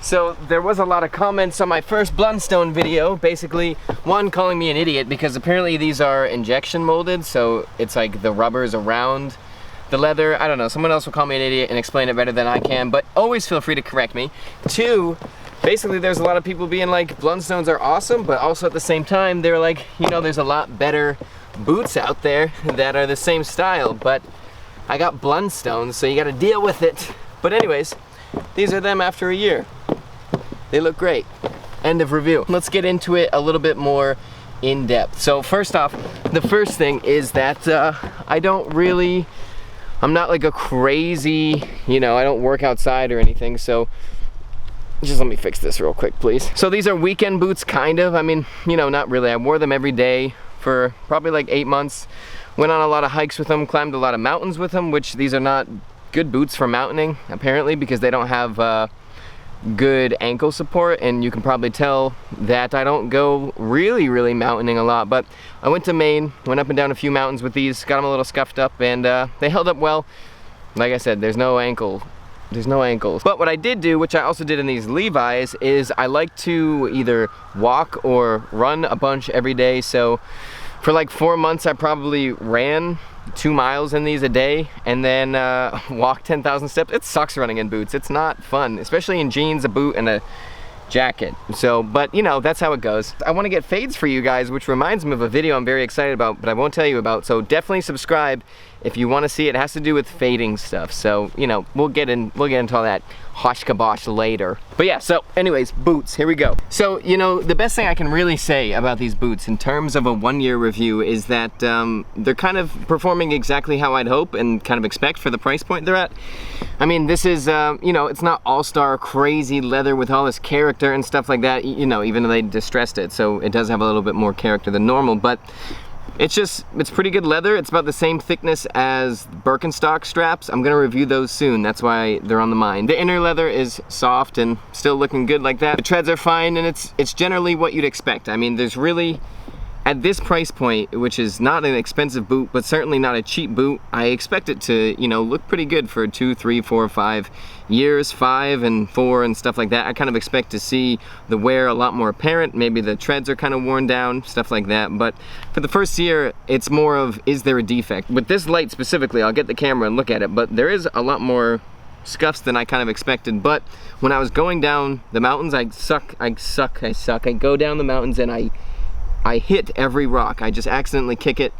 So there was a lot of comments on my first Blundstone video, basically one calling me an idiot because apparently these are injection molded, so it's like the rubber's around the leather. I don't know, someone else will call me an idiot and explain it better than I can, but always feel free to correct me. Two, basically there's a lot of people being like, Blundstones are awesome, but also at the same time, they're like, you know, there's a lot better boots out there that are the same style, but I got Blundstones, so you gotta deal with it. But anyways, these are them after a year. They look great. End of review. Let's get into it a little bit more in depth. So first off, the first thing is that I'm not like a crazy, you know, I don't work outside or anything, so just let me fix this real quick, please. So these are weekend boots, kind of. I mean, you know, not really. I wore them every day for probably like 8 months. Went on a lot of hikes with them, climbed a lot of mountains with them, which these are not good boots for mountaining, apparently, because they don't have good ankle support, and you can probably tell that I don't go really mountaining a lot. But I went to Maine, went up and down a few mountains with these, got them a little scuffed up, and they held up well. Like I said, there's no ankles. But what I did do, which I also did in these Levi's, is I like to either walk or run a bunch every day. So for like 4 months I probably ran 2 miles in these a day, and then walked 10,000 steps. It sucks running in boots. It's not fun, especially in jeans, a boot, and a jacket. So, but you know, that's how it goes. I want to get fades for you guys, which reminds me of a video I'm very excited about, but I won't tell you about. So definitely subscribe if you want to see it. It has to do with fading stuff. So, you know, we'll get into all that hosh-kabosh later. But yeah, so anyways, boots, here we go. So, you know, the best thing I can really say about these boots in terms of a 1-year review is that they're kind of performing exactly how I'd hope and kind of expect for the price point they're at. I mean, this is, you know, it's not all-star crazy leather with all this character and stuff like that, you know, even though they distressed it, so it does have a little bit more character than normal, but it's pretty good leather. It's about the same thickness as Birkenstock straps. I'm gonna review those soon. That's why they're on the mind. The inner leather is soft and still looking good like that. The treads are fine, and it's generally what you'd expect. I mean, there's really, at this price point, which is not an expensive boot, but certainly not a cheap boot, I expect it to, you know, look pretty good for 2, 3, 4, 5 years, 5 and 4 and stuff like that. I kind of expect to see the wear a lot more apparent. Maybe the treads are kind of worn down, stuff like that. But for the first year, it's more of, is there a defect? With this light specifically, I'll get the camera and look at it, but there is a lot more scuffs than I kind of expected. But when I was going down the mountains, I go down the mountains and I hit every rock. I just accidentally kick it.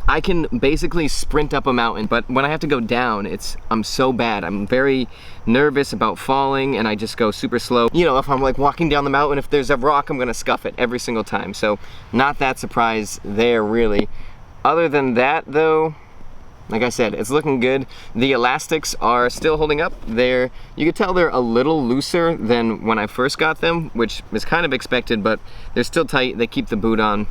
I can basically sprint up a mountain, but when I have to go down, I'm so bad. I'm very nervous about falling, and I just go super slow. You know, if I'm like walking down the mountain, if there's a rock, I'm gonna scuff it every single time. So not that surprised there, really. Other than that, though, like I said, it's looking good. The elastics are still holding up. You can tell they're a little looser than when I first got them, which is kind of expected, but they're still tight. They keep the boot on.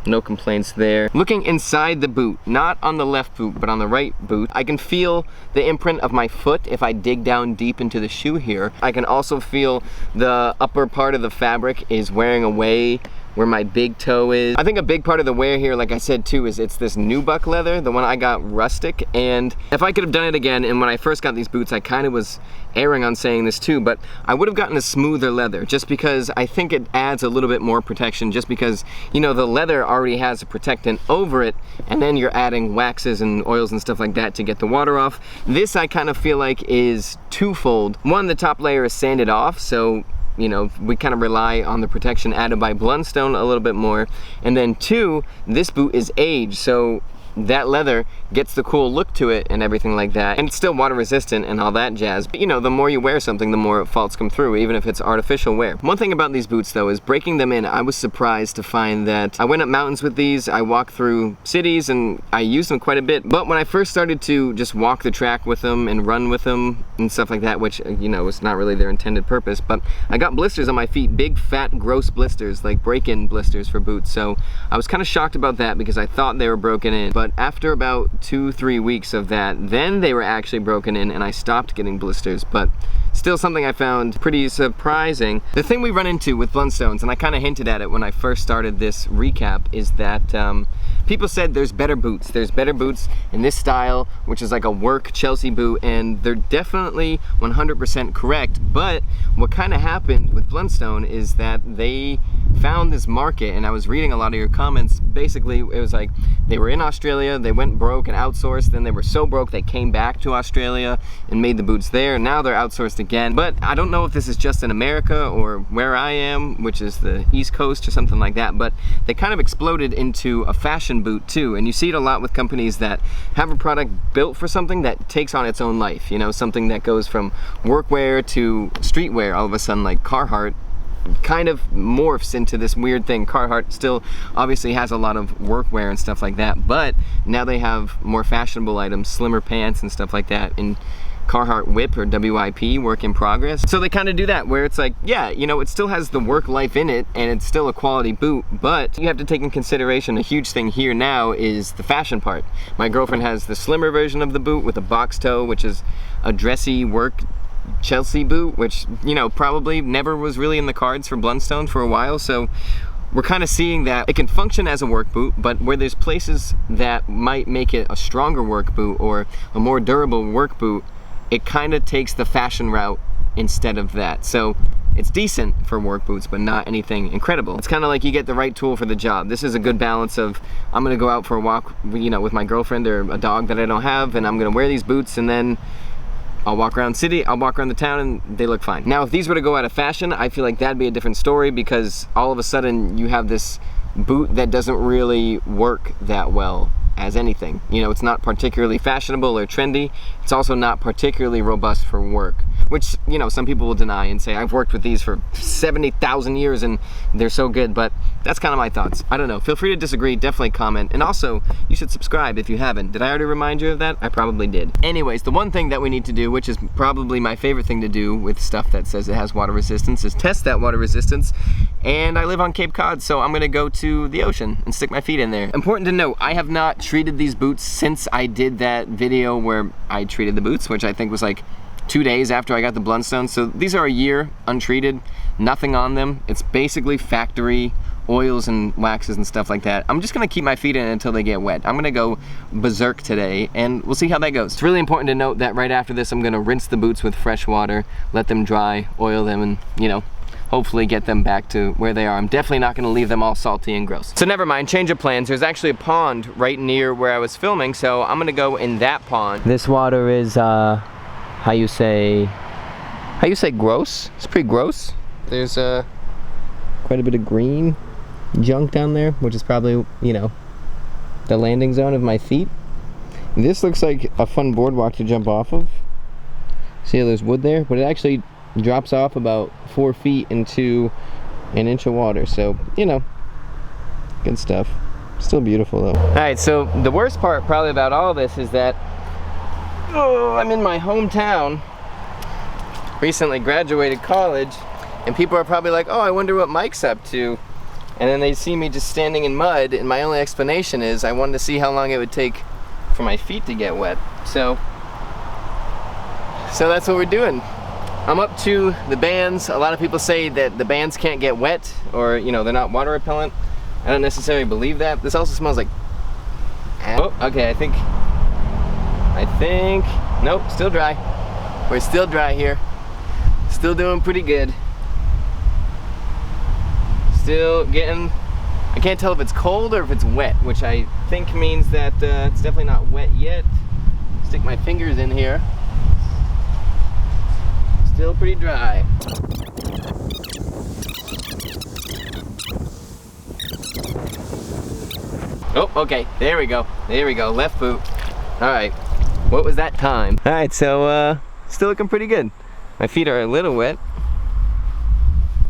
No complaints there. Looking inside the boot, not on the left boot, but on the right boot, I can feel the imprint of my foot if I dig down deep into the shoe here. I can also feel the upper part of the fabric is wearing away where my big toe is. I think a big part of the wear here, like I said too, is it's this nubuck leather, the one I got rustic, and if I could have done it again, and when I first got these boots, I kind of was erring on saying this too, but I would have gotten a smoother leather, just because I think it adds a little bit more protection, just because, you know, the leather already has a protectant over it, and then you're adding waxes and oils and stuff like that to get the water off. This I kind of feel like is twofold. One, the top layer is sanded off, so you know, we kind of rely on the protection added by Blundstone a little bit more. And then two, this boot is aged, so that leather gets the cool look to it and everything like that, and it's still water resistant and all that jazz. But you know, the more you wear something, the more faults come through, even if it's artificial wear. One thing about these boots though is breaking them in, I was surprised to find that I went up mountains with these, I walked through cities, and I used them quite a bit. But when I first started to just walk the track with them and run with them and stuff like that, which, you know, was not really their intended purpose, but I got blisters on my feet, big fat gross blisters, like break-in blisters for boots. So I was kind of shocked about that because I thought they were broken in. But after about 2-3 weeks of that, then they were actually broken in and I stopped getting blisters. But still something I found pretty surprising. The thing we run into with Blundstones, and I kind of hinted at it when I first started this recap, is that people said there's better boots. There's better boots in this style, which is like a work Chelsea boot, and they're definitely 100% correct. But what kind of happened with Blundstone is that they found this market, and I was reading a lot of your comments. Basically, it was like they were in Australia, they went broke and outsourced, then they were so broke they came back to Australia and made the boots there. Now they're outsourced again. But I don't know if this is just in America or where I am, which is the East Coast or something like that, but they kind of exploded into a fashion boot too. And you see it a lot with companies that have a product built for something that takes on its own life, you know, something that goes from workwear to streetwear. All of a sudden, like Carhartt kind of morphs into this weird thing. Carhartt still obviously has a lot of workwear and stuff like that, but now they have more fashionable items, slimmer pants and stuff like that in Carhartt WIP or WIP, work in progress. So they kind of do that where it's like, yeah, you know, it still has the work life in it and it's still a quality boot, but you have to take in consideration a huge thing here now is the fashion part. My girlfriend has the slimmer version of the boot with a box toe, which is a dressy work Chelsea boot, which, you know, probably never was really in the cards for Blundstone for a while. So we're kind of seeing that it can function as a work boot, but where there's places that might make it a stronger work boot or a more durable work boot, it kind of takes the fashion route instead of that. So it's decent for work boots, but not anything incredible. It's kind of like you get the right tool for the job. This is a good balance of, I'm gonna go out for a walk, you know, with my girlfriend or a dog that I don't have, and I'm gonna wear these boots, and then I'll walk around the city, I'll walk around the town, and they look fine. Now, if these were to go out of fashion, I feel like that'd be a different story, because all of a sudden you have this boot that doesn't really work that well as anything. You know, it's not particularly fashionable or trendy. It's also not particularly robust for work, which, you know, some people will deny and say, I've worked with these for 70,000 years and they're so good, but that's kind of my thoughts. I don't know. Feel free to disagree, definitely comment. And also, you should subscribe if you haven't. Did I already remind you of that? I probably did. Anyways, the one thing that we need to do, which is probably my favorite thing to do with stuff that says it has water resistance, is test that water resistance. And I live on Cape Cod, so I'm gonna go to the ocean and stick my feet in there. Important to note, I have not treated these boots since I did that video where I treated the boots, which I think was like 2 days after I got the Blundstones. So these are a year untreated, nothing on them. It's basically factory oils and waxes and stuff like that. I'm just gonna keep my feet in until they get wet. I'm gonna go berserk today and we'll see how that goes. It's really important to note that right after this, I'm gonna rinse the boots with fresh water, let them dry, oil them, and, you know, hopefully get them back to where they are. I'm definitely not gonna leave them all salty and gross. So never mind, change of plans. There's actually a pond right near where I was filming, so I'm gonna go in that pond. This water is, how you say gross? It's pretty gross. There's quite a bit of green junk down there, which is probably, you know, the landing zone of my feet. This looks like a fun boardwalk to jump off of. See how there's wood there? But it actually drops off about 4 feet into an inch of water, so, you know, good stuff. Still beautiful though. Alright, so the worst part probably about all this is that, oh, I'm in my hometown, recently graduated college, and people are probably like, oh, I wonder what Mike's up to. And then they see me just standing in mud, and my only explanation is I wanted to see how long it would take for my feet to get wet. So that's what we're doing. I'm up to the bands. A lot of people say that the bands can't get wet, or, you know, they're not water repellent. I don't necessarily believe that. This also smells like, oh, okay, I think, nope, still dry. We're still dry here. Still doing pretty good. Still getting, I can't tell if it's cold or if it's wet, which I think means that it's definitely not wet yet. Stick my fingers in here. Still pretty dry. Oh, okay, there we go. There we go, left boot. All right, what was that time? All right, so still looking pretty good. My feet are a little wet.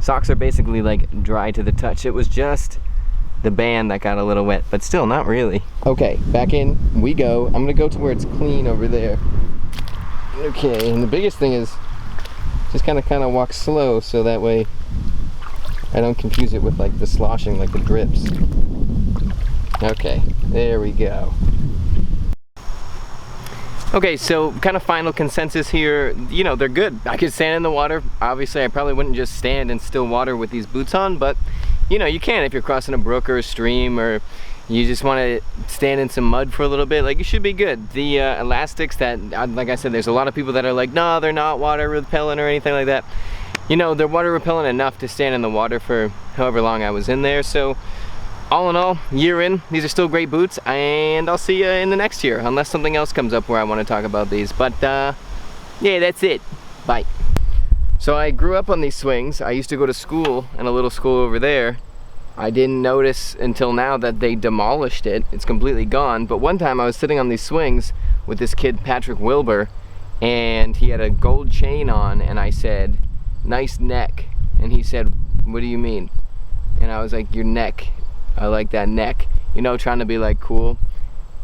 Socks are basically like dry to the touch. It was just the band that got a little wet, but still not really. Okay, back in we go. I'm gonna go to where it's clean over there. Okay, and the biggest thing is just kind of walk slow, so that way I don't confuse it with like the sloshing, like the drips. Okay, there we go. Okay, so kind of final consensus here. You know, they're good. I could stand in the water. Obviously, I probably wouldn't just stand in still water with these boots on, but you know, you can if you're crossing a brook or a stream, or you just want to stand in some mud for a little bit, like, you should be good. The elastics that, like I said, there's a lot of people that are like, no, they're not water repellent or anything like that. You know, they're water repellent enough to stand in the water for however long I was in there. So all in all, year in, these are still great boots, and I'll see you in the next year, unless something else comes up where I want to talk about these. But yeah, that's it. Bye. So I grew up on these swings. I used to go to school in a little school over there. I didn't notice until now that they demolished it. It's completely gone. But one time I was sitting on these swings with this kid, Patrick Wilbur, and he had a gold chain on, and I said, nice neck. And he said, what do you mean? And I was like, your neck. I like that neck. You know, trying to be like cool.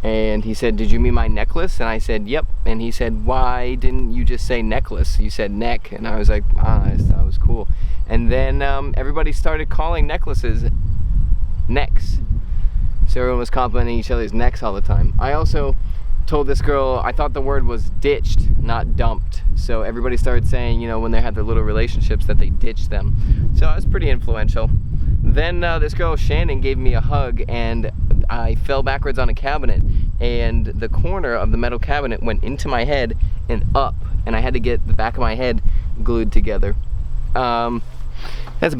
And he said, did you mean my necklace? And I said, yep. And he said, why didn't you just say necklace? You said neck. And I was like, I thought it was cool. And then everybody started calling necklaces necks. So everyone was complimenting each other's necks all the time. I also told this girl, I thought the word was ditched, not dumped. So everybody started saying, you know, when they had their little relationships, that they ditched them. So I was pretty influential. Then this girl, Shannon, gave me a hug, and I fell backwards on a cabinet, and the corner of the metal cabinet went into my head and up, and I had to get the back of my head glued together. That's about